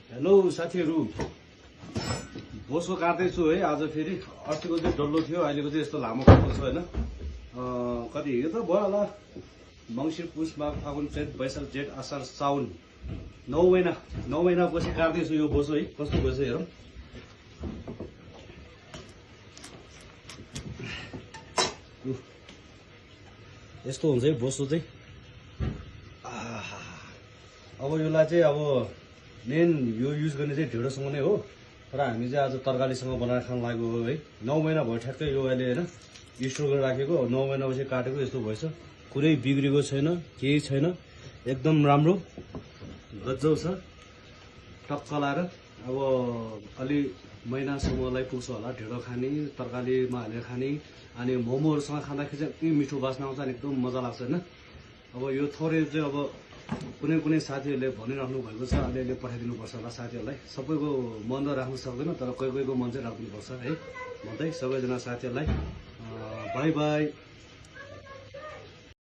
Hello साथीहरु बोसो काट्दैछु है आज फेरि अस्तिको चाहिँ डल्लो थियो अहिलेको चाहिँ यस्तो लामो काट्दैछु छ हैन कति यो त भयो होला मंसिर पुष माघ फागुन चैत वैशाख जेठ असार साउन 9 महिना पछि काट्दैछु यो बोसो है कस्तो भएछ हेरौँ यस्तो हुन्छ है बोसो चाहिँ अब योलाई चाहिँ अब मेन यो युज गर्ने चाहिँ ढेँडोसँग नै हो तर हामी चाहिँ आज तरकारीसँग बनाएर खान लागेको हो है 9 महिना भयो ठ्याक्कै यो अहिले हैन स्टोर गरेर राखेको 9 महिनापछि काटेको यस्तो भएछ कुनै बिग्रेको छैन केही छैन एकदम राम्रो गजब छ टक्क लाएर अब अलि महिनासम्मलाई पुग्छ होला ढेँडो खाने तरकारीमा हालेर खाने अनि मोमोहरुसँग खाँदाखेरि चाहिँ यति मिठो बास्ना आउँछ अनि एकदम मजा लाग्छ हैन अब यो थोरै चाहिँ अब कुनै साथीहरुले भनिराख्नु भएको छ अलिअलि पठाइदिनु पर्छ होला साथीहरुलाई सबैको मन त राख्न सक्दैन तर कोही कोहीको मन चाहिँ राख्नु पर्छ है भन्दै सबैजना साथीहरुलाई बाइ बाइ।